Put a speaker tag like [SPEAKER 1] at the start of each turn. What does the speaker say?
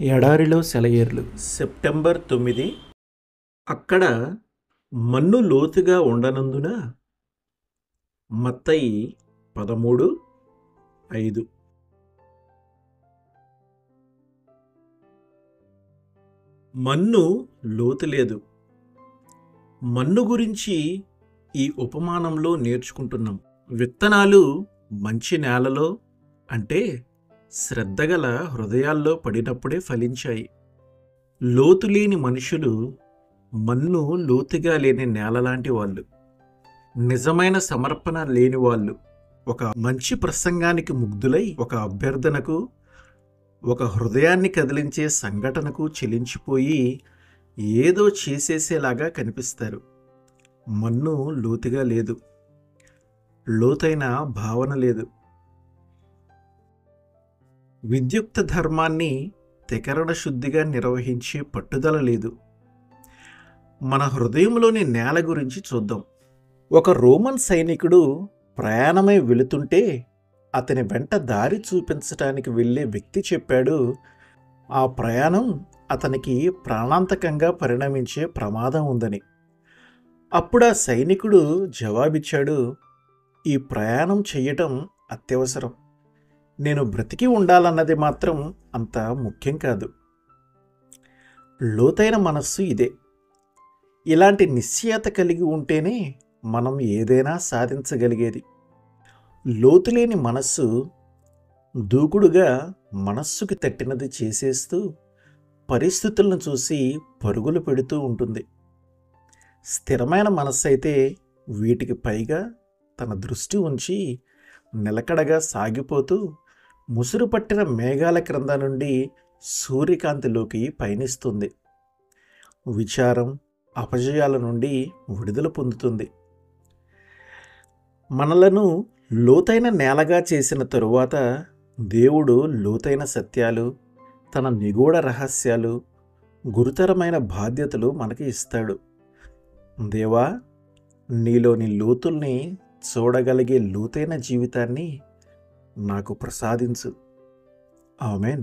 [SPEAKER 1] ఎడారిలో సెలయేర్లు సెప్టెంబర్ 9. అక్కడ మన్ను లోతుగా ఉండనందున. మత్తయి 13:5. మన్ను లోతు లేదు. మన్ను గురించి ఈ ఉపమానంలో నేర్చుకుంటున్నాం. విత్తనాలు మంచి నేలలో, అంటే శ్రద్ధగల హృదయాల్లో పడినప్పుడే ఫలించాయి. లోతు లేని మనుషులు మన్ను లోతుగా లేని నేలలాంటి వాళ్ళు. నిజమైన సమర్పణ లేని వాళ్ళు ఒక మంచి ప్రసంగానికి ముగ్ధులై ఒక అభ్యర్థనకు, ఒక హృదయాన్ని కదిలించే సంఘటనకు చెలించిపోయి ఏదో చేసేసేలాగా కనిపిస్తారు. మన్ను లోతుగా లేదు, లోతైన భావన లేదు. విద్యుక్త ధర్మాన్ని త్రికరణ శుద్ధిగా నిర్వహించే పట్టుదల లేదు. మన హృదయంలోని నేల గురించి చూద్దాం. ఒక రోమన్ సైనికుడు ప్రయాణమై వెళుతుంటే అతని వెంట దారి చూపించటానికి వెళ్ళే వ్యక్తి చెప్పాడు, ఆ ప్రయాణం అతనికి ప్రాణాంతకంగా పరిణమించే ప్రమాదం ఉందని. అప్పుడు ఆ సైనికుడు జవాబిచ్చాడు, ఈ ప్రయాణం చెయ్యటం అత్యవసరం, నేను బ్రతికి ఉండాలన్నది మాత్రం అంత ముఖ్యం కాదు. లోతైన మనస్సు ఇదే. ఇలాంటి నిశ్చయత కలిగి ఉంటేనే మనం ఏదైనా సాధించగలిగేది. లోతులేని మనస్సు దూకుడుగా మనస్సుకి తట్టినది చేసేస్తూ పరిస్థితులను చూసి పరుగులు పెడుతూ ఉంటుంది. స్థిరమైన మనస్సు అయితే వీటికి పైగా తన దృష్టి ఉంచి నిలకడగా సాగిపోతూ ముసురు పట్టిన మేఘాల క్రింద నుండి సూర్యకాంతిలోకి పయనిస్తుంది. విచారం, అపజయాల నుండి విడుదల పొందుతుంది. మనలను లోతైన నేలగా చేసిన తరువాత దేవుడు లోతైన సత్యాలు, తన నిగూఢ రహస్యాలు, గురుతరమైన బాధ్యతలు మనకి ఇస్తాడు. దేవా, నీలోని లోతుల్ని చూడగలిగే లోతైన జీవితాన్ని నాకు ప్రసాదించు. ఆమేన్.